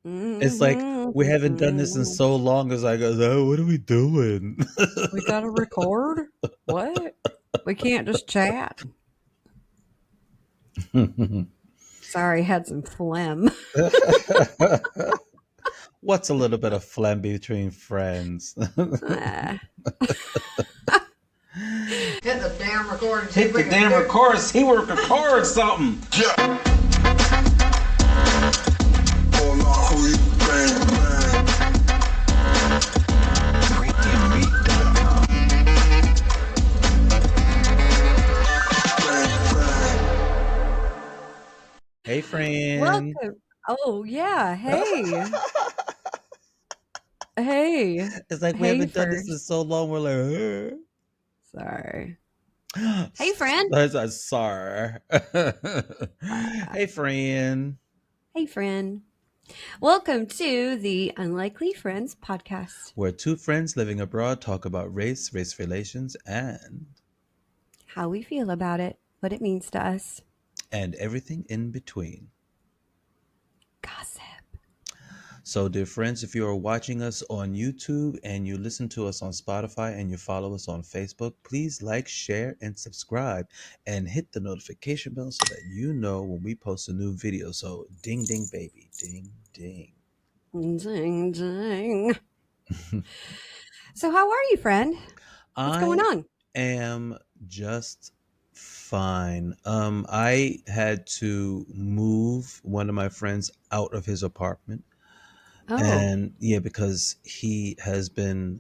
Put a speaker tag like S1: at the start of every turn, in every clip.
S1: It's like we haven't done this in
S2: Mhm.
S1: so long. As I go, oh, what are we doing?
S2: We gotta record? What? We can't just chat? Sorry, had some phlegm.
S1: What's a little bit of phlegm between friends?
S2: Ah.
S3: Hit the damn record.
S1: Hit the damn record. See, we record something. Yeah. Hey, friend.
S2: Welcome. Oh, yeah. Hey. Hey.
S1: It's like we
S2: Hey,
S1: haven't done this in
S2: first.
S1: so long. We're like,
S2: Sorry. Hey, friend.
S1: I'm sorry. Hey, friend.
S2: Hey, friend. Welcome to the Unlikely Friends podcast.
S1: Where two friends living abroad talk about race, race relations,
S2: How we feel about it, what it means to us.
S1: and everything in between.
S2: Gossip.
S1: So, dear friends, if you are watching us on YouTube and you listen to us on Spotify and you follow us on Facebook, please like, share, and subscribe and hit the notification bell so that you know when we post a new video. So, ding, ding, baby. Ding, ding.
S2: Ding, ding. So, how are you, friend? What's going
S1: I
S2: on?
S1: am just fine. I had to move one of my friends out of his apartment.
S2: Oh,
S1: And yeah, because he has been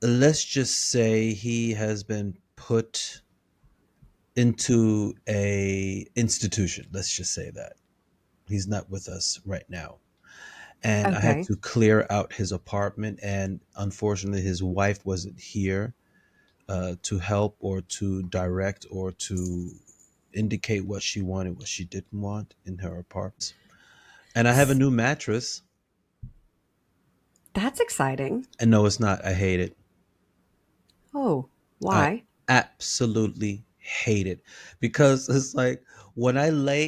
S1: let's just say he has been put into a institution. Let's just say that he's not with us right now, and I had
S2: okay.
S1: to clear out his apartment, and unfortunately his wife wasn't here to help or to direct or to indicate what she wanted, what she didn't want in her apartment. And I have a
S2: S-
S1: new mattress,
S2: That's exciting.
S1: and no, it's not. I hate it.
S2: Oh,
S1: I
S2: why?
S1: absolutely hate it because it's like when I lay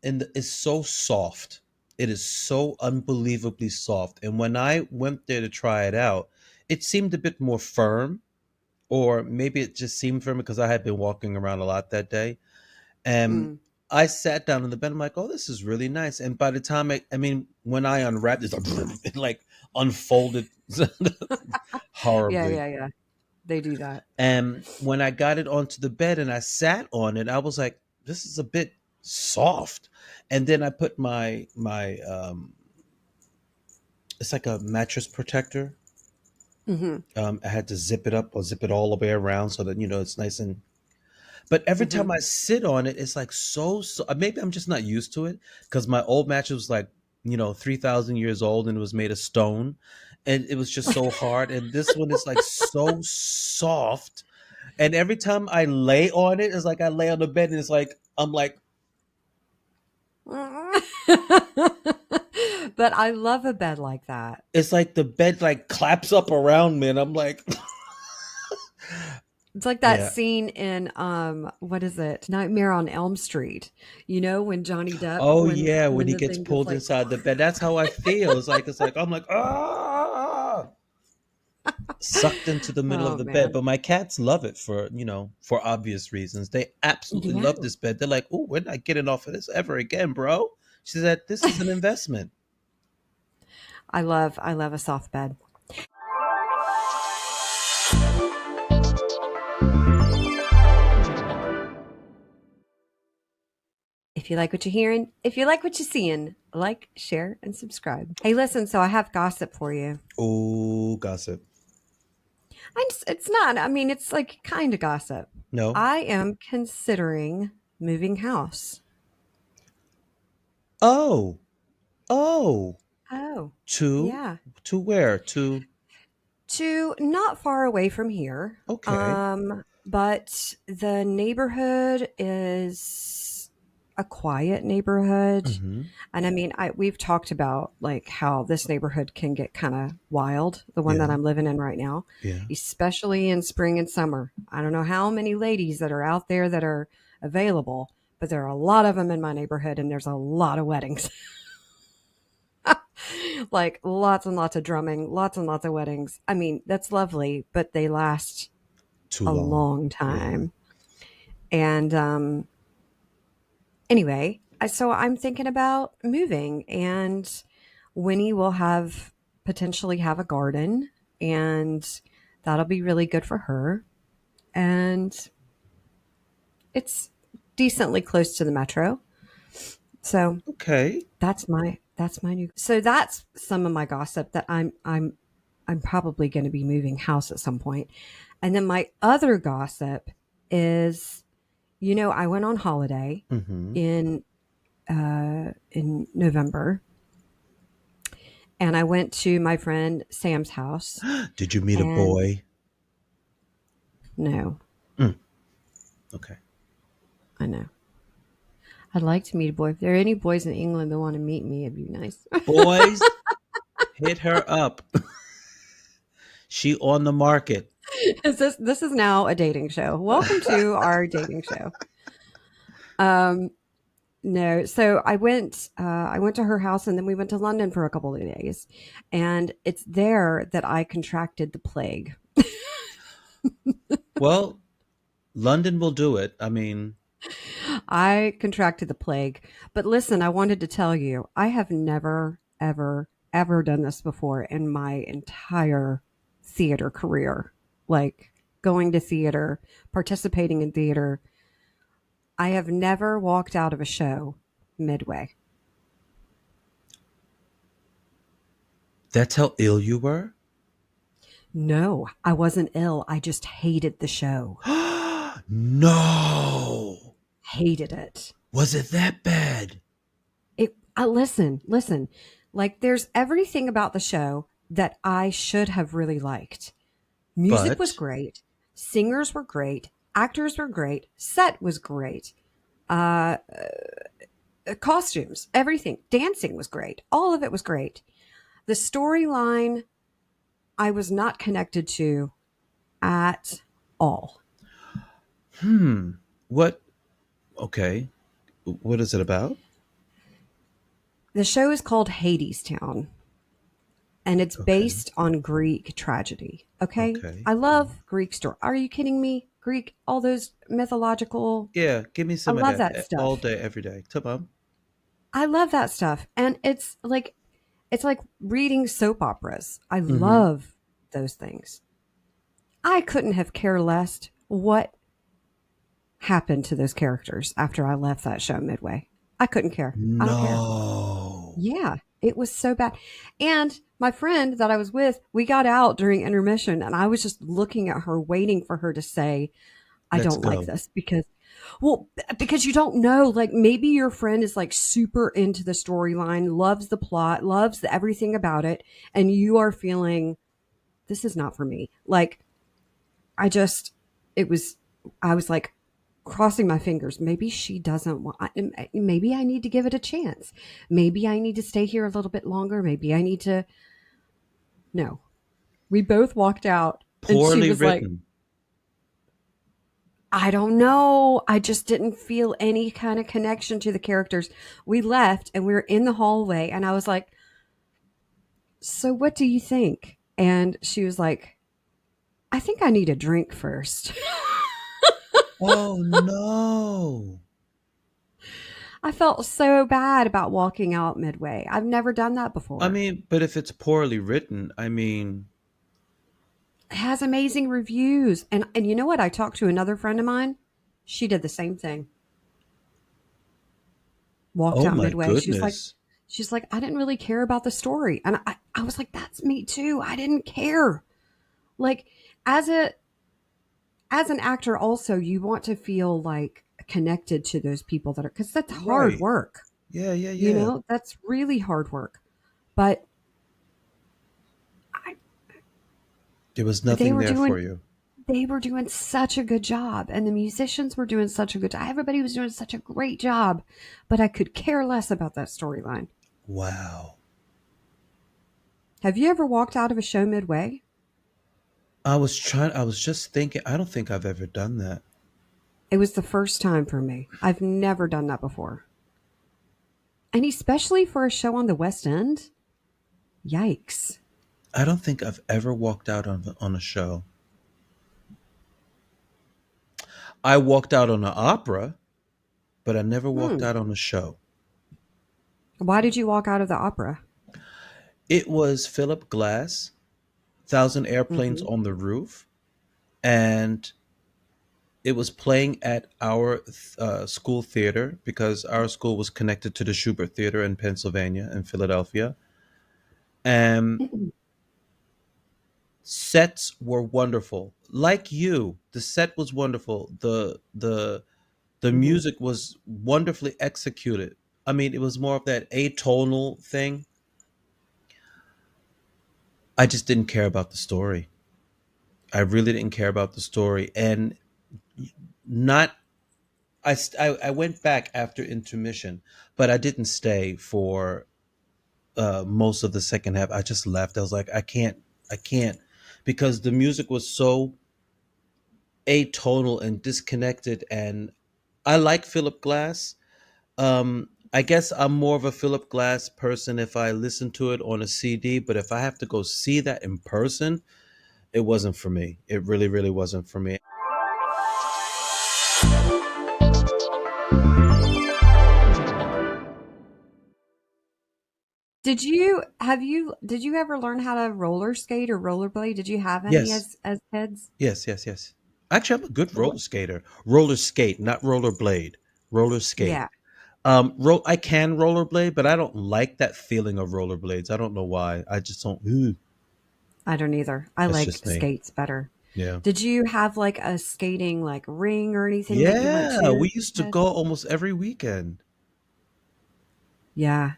S1: it's so soft. It is so unbelievably soft. And when I went there to try it out, it seemed a bit more firm, or maybe it just seemed firm because I had been walking around a lot that day. And
S2: Mm.
S1: I sat down in the bed. I'm like, oh, this is really nice. And by the time I mean, when I unwrapped it, it like unfolded
S2: Yeah,
S1: horribly.
S2: yeah, yeah. They do that.
S1: And when I got it onto the bed and I sat on it, I was like, this is a bit soft. And then I put my it's like a mattress protector.
S2: Hmm.
S1: I had to zip it up or zip it all the way around so that it's nice and. But every
S2: Hmm.
S1: time I sit on it, it's like so. Maybe I'm just not used to it because my old mattress was like 3,000 years old and it was made of stone, and it was just so hard. And this one is like so soft. And every time I lay on it, it's like I lay on the bed and it's like I'm like,
S2: But I love a bed like that.
S1: it's like the bed like claps up around me and I'm like,
S2: It's like that
S1: yeah.
S2: scene in what is it? Nightmare on Elm Street. You know, when Johnny Depp
S1: Oh
S2: when
S1: yeah, when
S2: when
S1: he
S2: the
S1: gets
S2: thing goes
S1: pulled
S2: like
S1: inside the bed, that's how I feel. It's like I'm like sucked into the middle of
S2: oh
S1: the bed.
S2: man.
S1: But my cats love it for obvious reasons. They absolutely
S2: Yeah.
S1: love this bed. They're like, oh, we're not getting off of this ever again, bro. She said, this is an investment.
S2: I love a soft bed. If you like what you're hearing, if you like what you're seeing, like, share, and subscribe. Hey, listen, so I have gossip for you.
S1: Oh, gossip.
S2: It's not, I mean, it's like kind of gossip.
S1: No.
S2: I am considering moving house.
S1: Oh, oh.
S2: Oh,
S1: To
S2: yeah.
S1: to where? To
S2: To not far away from here.
S1: okay.
S2: But the neighborhood is a quiet neighborhood.
S1: Hmm.
S2: And I mean, we've talked about like how this neighborhood can get kind of wild, the one that
S1: Yeah,
S2: I'm living in right now,
S1: yeah.
S2: especially in spring and summer. I don't know how many ladies that are out there that are available, but there are a lot of them in my neighborhood, and there's a lot of weddings. Like lots and lots of drumming, lots and lots of weddings. I mean, that's lovely, but they last
S1: Too
S2: a
S1: long.
S2: long
S1: Yeah.
S2: time. And anyway, so I'm thinking about moving, and Winnie will have potentially have a garden, and that'll be really good for her. And it's decently close to the metro. So
S1: Okay.
S2: that's my new. So that's some of my gossip that I'm probably going to be moving house at some point. And then my other gossip is, I went on holiday
S1: Mm-hmm.
S2: in November, and I went to my friend Sam's house.
S1: Did you meet a
S2: And
S1: boy?
S2: no,
S1: Mm, okay.
S2: I know. I'd like to meet a boy. If there are any boys in England that want to meet me, it'd be nice.
S1: Boys, hit her up. She on the market.
S2: This is now a dating show. Welcome to our dating show. Um, no, so I went to her house, and then we went to London for a couple of days, and it's there that I contracted the plague.
S1: Well, London will do it. I mean,
S2: I contracted the plague. But listen, I wanted to tell you, I have never, ever, ever done this before in my entire theater career. Like going to theater, participating in theater. I have never walked out of a show midway.
S1: that's how ill you were?
S2: No, I wasn't ill. I just hated the show.
S1: No.
S2: Hated it.
S1: Was it that bad?
S2: Listen. Like there's everything about the show that I should have really liked. Music was
S1: But,
S2: great. Singers were great. Actors were great. Set was great. Uh, Costumes, everything. Dancing was great. All of it was great. The storyline I was not connected to at all.
S1: hmm, what? Okay. What is it about?
S2: The show is called Hadestown, and it's
S1: Okay.
S2: based on Greek tragedy. Okay?
S1: Okay.
S2: I
S1: Yeah.
S2: love Greek story. Are you kidding me? Greek, all those mythological.
S1: Yeah, give me
S2: I
S1: some of
S2: love
S1: that
S2: that
S1: all
S2: stuff.
S1: day, every day. Come on.
S2: I love that stuff. And it's like reading soap operas. I
S1: Mm-hmm.
S2: love those things. I couldn't have cared less what happened to those characters after I left that show midway. I couldn't care. I don't care.
S1: No.
S2: Yeah, it was so bad. And my friend that I was with, we got out during intermission, and I was just looking at her, waiting for her to say, I
S1: Let's
S2: don't like
S1: go.
S2: this because you don't know, like maybe your friend is like super into the storyline, loves the plot, loves everything about it, and you are feeling this is not for me. Like I just it was I was like crossing my fingers. Maybe she doesn't want maybe I need to give it a chance. Maybe I need to stay here a little bit longer. Maybe I need to no. We both walked out, and she
S1: Poorly
S2: was like,
S1: written.
S2: I don't know. I just didn't feel any kind of connection to the characters. We left and we were in the hallway, and I was like, so what do you think? And she was like, I think I need a drink first.
S1: Oh no.
S2: I felt so bad about walking out midway. I've never done that
S1: I
S2: before.
S1: mean, but if it's poorly written, I mean,
S2: It has amazing reviews. And you know what? I talked to another friend of mine. She did the same thing. Walked
S1: oh
S2: out
S1: my
S2: midway.
S1: goodness.
S2: She's like, I didn't really care about the story. And I was like, that's me too. I didn't care. Like as a as an actor also, you want to feel like connected to those people that are because that's hard
S1: Right.
S2: work.
S1: Yeah, yeah, yeah.
S2: That's really hard work. But I,
S1: There was
S2: they
S1: nothing
S2: were
S1: there for
S2: doing
S1: you.
S2: they were doing such a good job, and the musicians were doing such a good job. Everybody was doing such a great job, but I could care less about that storyline.
S1: Wow.
S2: Have you ever walked out of a show midway?
S1: I was just thinking, I don't think I've ever done that.
S2: It was the first time for me. I've never done that before. And especially for a show on the West End. Yikes.
S1: I don't think I've ever walked out on a show. I walked out on an opera, but I never walked
S2: Hmm.
S1: out on a show.
S2: Why did you walk out of the opera?
S1: It was Philip Glass, Thousand Airplanes
S2: Hmm.
S1: on the Roof, and it was playing at our school theater because our school was connected to the Schubert Theater in Pennsylvania in Philadelphia. And sets were wonderful. Like you, the set was wonderful. The
S2: Hmm.
S1: music was wonderfully executed. I mean, it was more of that atonal thing. I just didn't care about the story. I really didn't care about the story, and not. I went back after intermission, but I didn't stay for most of the second half. I just left. I was like, I can't, because the music was so atonal and disconnected. And I like Philip Glass. I guess I'm more of a Philip Glass person if I listen to it on a CD, but if I have to go see that in person, it wasn't for me. It really, really wasn't for me.
S2: Did you ever learn how to roller skate or rollerblade? Did you have any
S1: Yes,
S2: as kids?
S1: yes, yes, yes. Actually, I'm a good roller skater. Roller skate, not roller blade. Roller skate.
S2: Yeah,
S1: I can rollerblade, but I don't like that feeling of rollerblades. I don't know why. I just don't. Ooh,
S2: I don't either. I
S1: that's
S2: like
S1: just me.
S2: skates better.
S1: Yeah.
S2: Did you have like a skating like ring or anything that you went
S1: Yeah,
S2: to?
S1: we used to go almost every weekend.
S2: Yeah,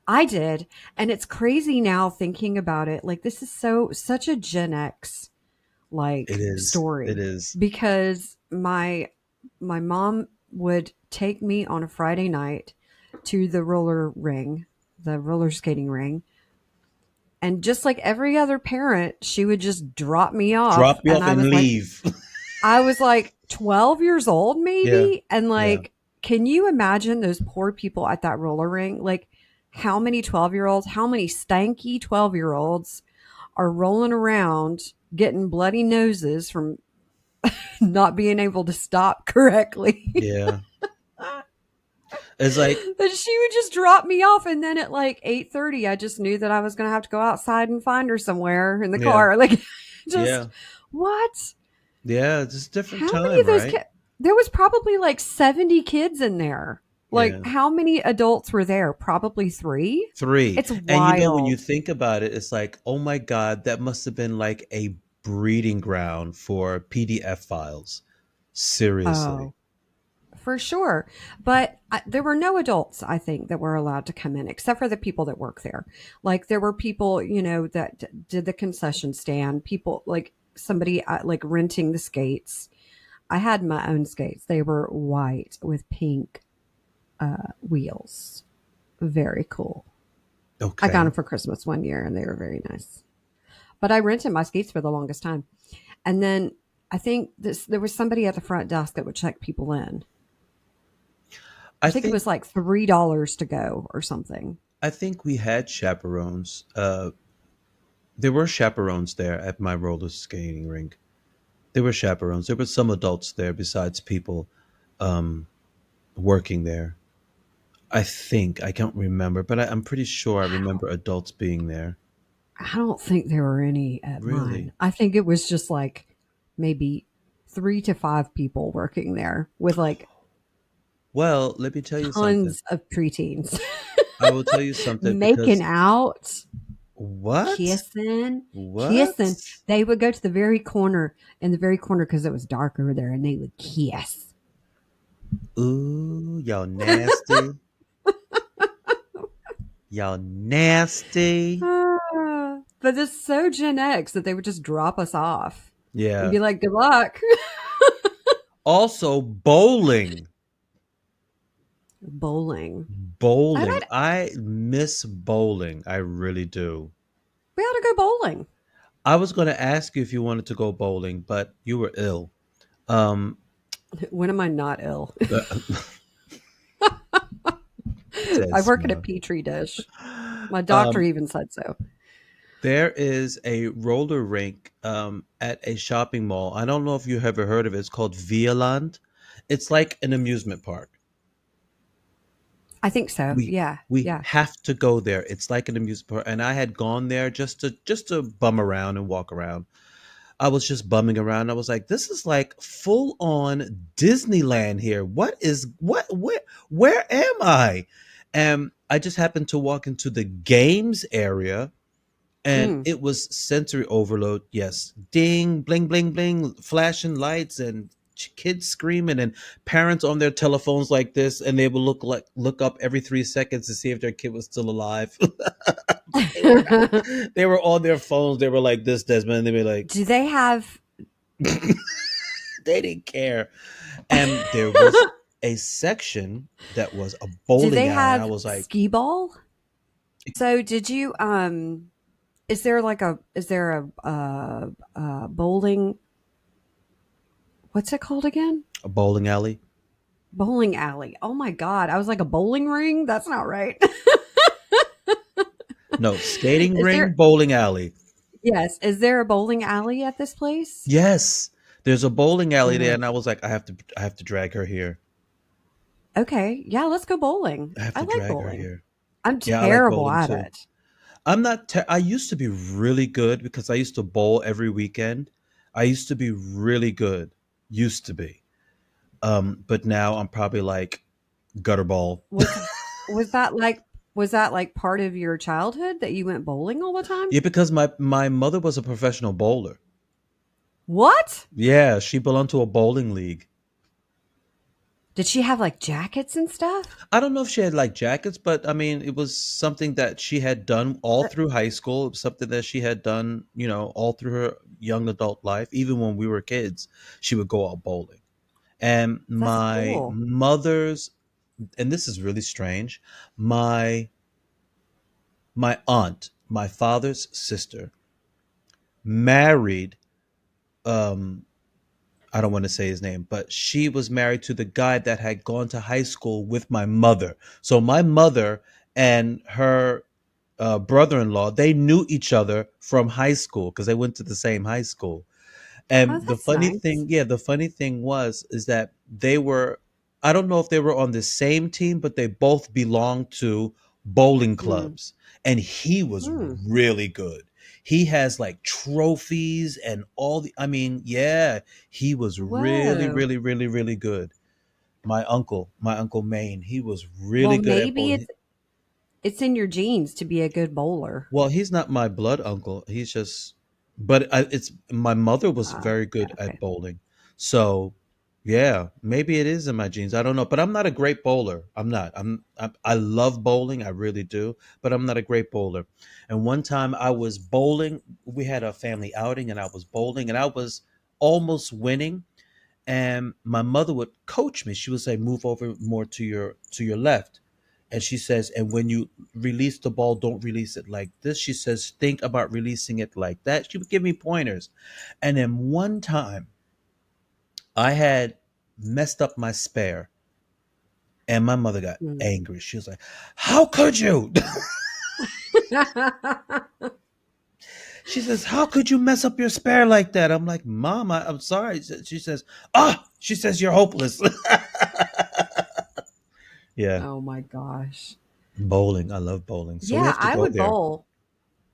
S2: I did. And it's crazy now thinking about it. Like this is such a Gen X
S1: It
S2: like
S1: is. It
S2: story
S1: is.
S2: because my mom would take me on a Friday night to the roller skating ring. And just like every other parent, she would just drop me off.
S1: Drop you
S2: And
S1: off and leave.
S2: I was like 12 years old,
S1: Yeah.
S2: maybe. And
S1: Yeah.
S2: like, can you imagine those poor people at that roller ring? Like, how many 12-year-olds, how many stanky 12-year-olds are rolling around getting bloody noses from not being able to stop correctly?
S1: Yeah. It's like,
S2: But she would just drop me off. And then at like 8:30, I just knew that I was going to have to go outside and find her somewhere in the
S1: yeah.
S2: car. Like, just
S1: Yeah.
S2: what?
S1: Yeah. It's a different
S2: How many
S1: time,
S2: of those
S1: right?
S2: kids? There was probably like 70 kids in there. Like,
S1: Yeah.
S2: how many adults were there? Probably three.
S1: Three.
S2: It's
S1: And when you
S2: wild.
S1: think about it, it's like, oh my God, that must have been like a breeding ground for PDF files. Seriously.
S2: Oh, for sure. But there were no adults, I think, that were allowed to come in except for the people that work there. Like, there were people, that did the concession stand, people like somebody like renting the skates. I had my own skates. They were white with pink wheels. Very cool. I got them
S1: Okay.
S2: for Christmas one year and they were very nice. But I rented my skates for the longest time. And then I think there was somebody at the front desk that would check people in. I
S1: I
S2: think it
S1: think
S2: was like $3 to go or something.
S1: I think we had chaperones. There were chaperones there at my roller skating rink. There were chaperones. There were some adults there besides people um, working there. I think I can't remember, but I'm pretty sure I remember adults being there.
S2: I don't think there were any at
S1: Really?
S2: mine. I think it was just like maybe 3 to 5 people working there with like
S1: Well, let me tell you something.
S2: tons of preteens
S1: I will tell you something
S2: making
S1: because
S2: out,
S1: what?
S2: kissing, kissing.
S1: What?
S2: They would go to the very corner, in the very corner because it was dark over there, and they would kiss.
S1: Ooh, y'all nasty. Y'all nasty.
S2: But it's so Gen X that they would just drop us off and
S1: Yeah.
S2: be like, "Good luck."
S1: Also, bowling.
S2: Bowling. I
S1: Bowling.
S2: bet
S1: I miss bowling. I really do.
S2: we ought to go bowling.
S1: I was going to ask you if you wanted to go bowling, but you were ill. Um,
S2: When am I not ill? I work in a
S1: Desma.
S2: petri dish. My doctor
S1: Um,
S2: even said so.
S1: there is a roller rink at a shopping mall. I don't know if you ever heard of it. It's called Vialand. It's like an amusement park.
S2: I think so.
S1: we
S2: Yeah.
S1: we
S2: Yeah.
S1: have to go there. It's like an amusement park, and I had gone there just to bum around and walk around. I was just bumming around. I was like, this is like full on Disneyland here. Where am I? And I just happened to walk into the games area, and
S2: Mm.
S1: it was sensory overload. Yes, ding, bling, bling, bling, flashing lights and kids screaming and parents on their telephones like this, and they would look up every 3 seconds to see if their kid was still alive. they were they were on their phones. They were like this, Desmond. And they were like,
S2: Do they have
S1: they didn't care. And there was a section that was a
S2: do
S1: bowling
S2: they
S1: alley. I
S2: have
S1: was like,
S2: skee ball? So did you is there like a is there a bowling, what's it called again?
S1: a bowling alley?
S2: Bowling alley. Oh my god. I was like a bowling ring? That's not right.
S1: No, skating
S2: Is
S1: ring,
S2: there
S1: bowling alley.
S2: Yes, is there a bowling alley at this place?
S1: Yes, there's a bowling alley there,
S2: Ugh.
S1: and I was like, I have to drag her here.
S2: Okay. Yeah, let's go bowling.
S1: I have
S2: I
S1: to
S2: like
S1: drag her
S2: bowling.
S1: here.
S2: I'm
S1: Yeah, I like
S2: terrible
S1: bowling
S2: at
S1: too.
S2: it.
S1: I used to be really good because I used to bowl every weekend. I used to be really good. Used to be. But now I'm probably like gutter ball.
S2: Was was that like was that like part of your childhood that you went bowling all the time?
S1: Yeah, because my mother was a professional bowler.
S2: What?
S1: Yeah, she belonged to a bowling league.
S2: Did she have like jackets and stuff?
S1: I don't know if she had like jackets, but I mean, it was something that she had done all
S2: That,
S1: through high school. It was something that she had done, all through her young adult life. Even when we were kids, she would go out bowling. And
S2: that's
S1: my
S2: cool.
S1: mother's, and this is really strange, my my aunt, my father's sister, married. Um, I don't want to say his name, but she was married to the guy that had gone to high school with my mother. So my mother and her brother-in-law, they knew each other from high school because they went to the same high school.
S2: Oh,
S1: And the
S2: that's
S1: funny
S2: nice.
S1: thing, yeah, the funny thing was is that they were, I don't know if they were on the same team, but they both belonged to bowling
S2: Mm.
S1: clubs. And he was
S2: Hmm.
S1: really good. He has like trophies and all the, I mean, yeah, he was really,
S2: Whoa.
S1: really, really, really good. My uncle Maine, he was
S2: Well,
S1: really good at
S2: maybe
S1: bowling.
S2: it's in your genes to be a good bowler.
S1: Well, he's not my blood uncle. He's just, but it's my mother was very
S2: Yeah,
S1: good at
S2: okay.
S1: bowling. So, yeah, maybe it is in my genes. I don't know, but I'm not a great bowler. I'm not. I love bowling. I really do, but I'm not a great bowler. And one time I was bowling. We had a family outing, and I was bowling, and I was almost winning, and my mother would coach me. She would say, "Move over more to your left," and she says, "And when you release the ball, don't release it like this." She says, "Think about releasing it like that." She would give me pointers, and then one time I had messed up my spare, and my mother got
S2: Mm.
S1: angry. She was like, "How could you?" She says, "How could you mess up your spare like that?" I'm like, "Mom, I'm sorry." She says, "Ah," she says, "You're hopeless." Yeah.
S2: Oh my gosh.
S1: Bowling. I love bowling. So we
S2: Yeah,
S1: have to
S2: I
S1: go
S2: would
S1: there.
S2: bowl.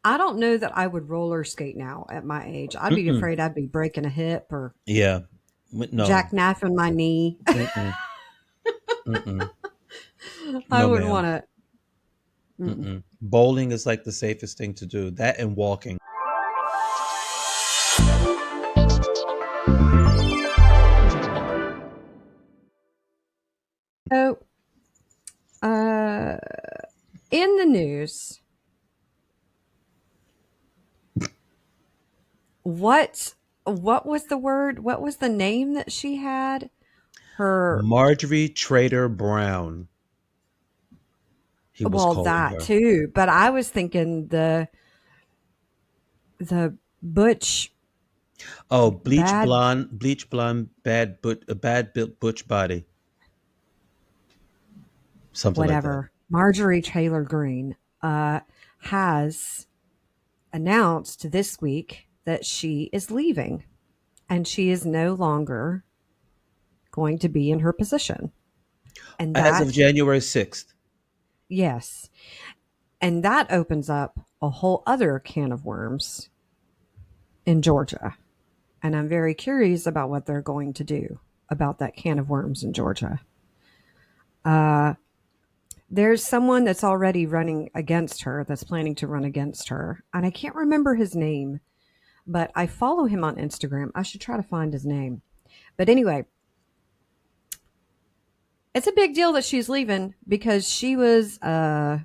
S2: I don't know that I would roller skate now at my age. I'd be
S1: Mm-mm.
S2: afraid I'd be breaking a hip or
S1: Yeah. No.
S2: jackknifing my knee.
S1: Mm-mm. Mm-mm.
S2: I
S1: No,
S2: wouldn't
S1: ma'am.
S2: want to.
S1: Mm-mm. Bowling is like the safest thing to do. That and walking.
S2: So, uh, in the news, what what was the word? What was the name that she had? Her
S1: Marjorie Trader Brown, he was
S2: Well,
S1: calling
S2: that
S1: her.
S2: too, but I was thinking the Butch.
S1: Oh,
S2: Bad,
S1: bleach blonde, a bad built butch body, something like that.
S2: whatever. Marjorie Taylor Greene uh, has announced this week that she is leaving and she is no longer going to be in her position. And
S1: As of
S2: that,
S1: January 6th.
S2: yes, and that opens up a whole other can of worms in Georgia. And I'm very curious about what they're going to do about that can of worms in Georgia. There's someone that's already running against her, that's planning to run against her. And I can't remember his name, but I follow him on Instagram. I should try to find his name. But anyway, it's a big deal that she's leaving because she was tight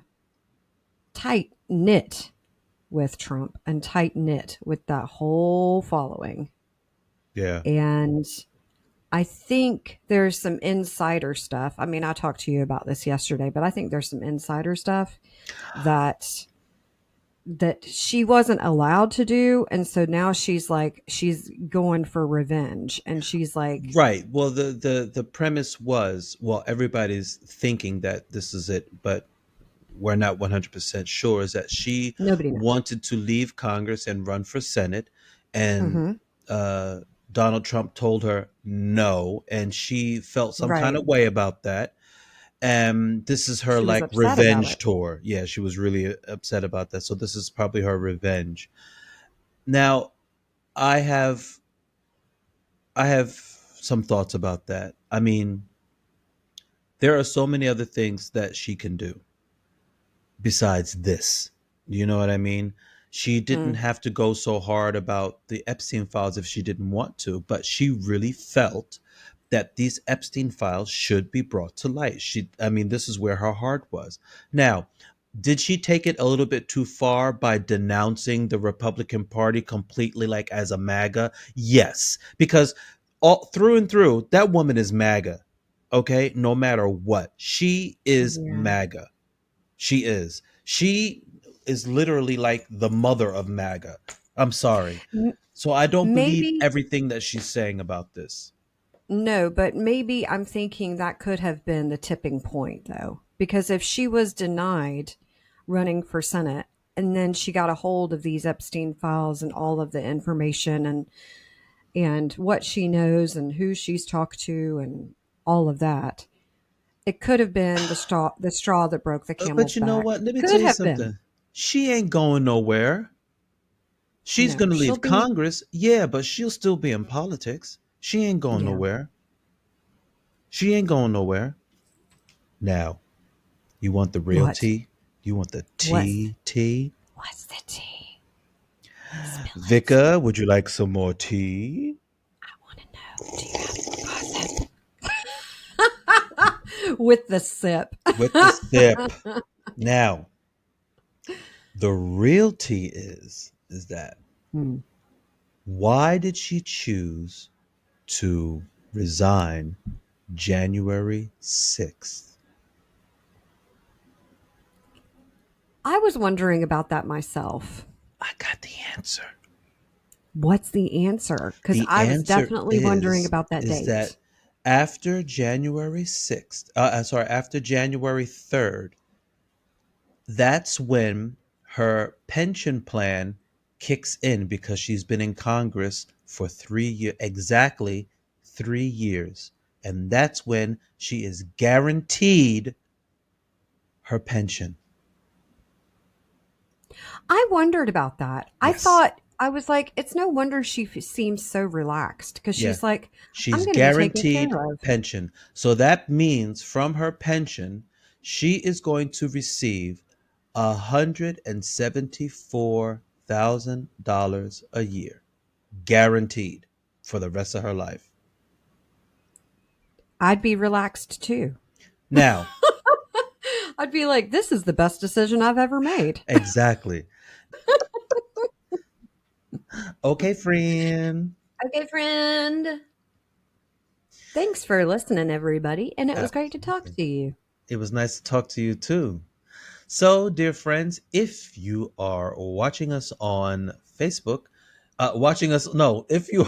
S2: knit with Trump and tight knit with that whole following.
S1: Yeah.
S2: And I think there's some insider stuff. I mean, I talked to you about this yesterday, but I think there's some insider stuff that she wasn't allowed to do, and so now she's going for revenge, and she's like,
S1: Right. Well, the premise was, well, everybody's thinking that this is it, but we're not 100% sure, is that she
S2: nobody knows.
S1: wanted to leave Congress and run for Senate, and
S2: Hmm.
S1: uh, Donald Trump told her no, and she felt some kind
S2: Right.
S1: of way about that. And this is her
S2: She was
S1: like
S2: upset about
S1: revenge
S2: it.
S1: tour. Yeah, she was really upset about that. So this is probably her revenge. Now, I have I have some thoughts about that. I mean, there are so many other things that she can do besides this. You know what I mean? She didn't
S2: Mm.
S1: have to go so hard about the Epstein files if she didn't want to, but she really felt that these Epstein files should be brought to light. I mean, this is where her heart was. Now, did she take it a little bit too far by denouncing the Republican Party completely, like as a MAGA? Yes, because all through and through, that woman is MAGA. Okay, no matter what, she is
S2: Yeah.
S1: MAGA. She is. She is literally like the mother of MAGA. I'm sorry.
S2: M-
S1: So I don't believe
S2: Maybe
S1: everything that she's saying about this.
S2: no, but maybe I'm thinking that could have been the tipping point, though, because if she was denied running for Senate and then she got a hold of these Epstein files and all of the information and what she knows and who she's talked to and all of that, it could have been the straw that broke the
S1: But
S2: camel's
S1: you know
S2: back.
S1: what? Let me tell
S2: Could
S1: you
S2: have been.
S1: something. She ain't going nowhere. She's
S2: No,
S1: going to
S2: she'll
S1: leave
S2: be
S1: Congress. Yeah, but she'll still be in politics. She ain't going
S2: yeah.
S1: nowhere. She ain't going nowhere. Now, you want the real
S2: What?
S1: tea? You want the
S2: What's
S1: tea?
S2: what's the tea? Spill it.
S1: Vika, would you like some more tea?
S2: I want to know. Do you have more gossip? With the sip.
S1: With the sip. Now, the real tea is that
S2: Hmm.
S1: why did she choose to resign January 6th?
S2: I was wondering about that myself.
S1: I got the answer.
S2: What's the answer? Because
S1: The
S2: I was
S1: answer
S2: definitely wondering about that
S1: is that
S2: date.
S1: after January 6th, after January 3rd, that's when her pension plan kicks in because she's been in Congress for 3 years, exactly 3 years. And that's when she is guaranteed her pension.
S2: I wondered about that.
S1: Yes.
S2: I was like, it's no wonder she seems so relaxed because
S1: Yeah.
S2: she's like, I'm
S1: She's
S2: going to be taken
S1: guaranteed
S2: care of.
S1: pension. So that means from her pension, she is going to receive $174,000 a year, guaranteed for the rest of her life.
S2: I'd be relaxed too.
S1: Now,
S2: I'd be like, this is the best decision I've ever made.
S1: exactly. Okay, friend.
S2: Okay, friend. Thanks for listening, everybody. And it was great to talk
S1: Absolutely.
S2: to you.
S1: It was nice to talk to you too. So, dear friends, if you are watching us on Facebook, Watching us, no, if you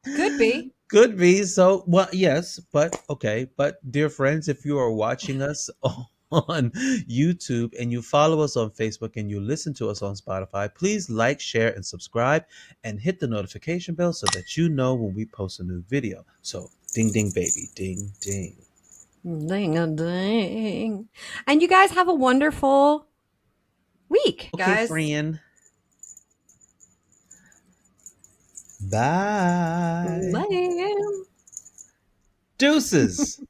S2: Could be.
S1: could be so. Well, yes, but okay. But dear friends, if you are watching us on YouTube and you follow us on Facebook and you listen to us on Spotify, please like, share, and subscribe, and hit the notification bell so that you know when we post a new video. So, ding, ding, baby, ding, ding.
S2: Ding a ding. And you guys have a wonderful week,
S1: Okay,
S2: guys.
S1: friend. Bye.
S2: Bye.
S1: Deuces.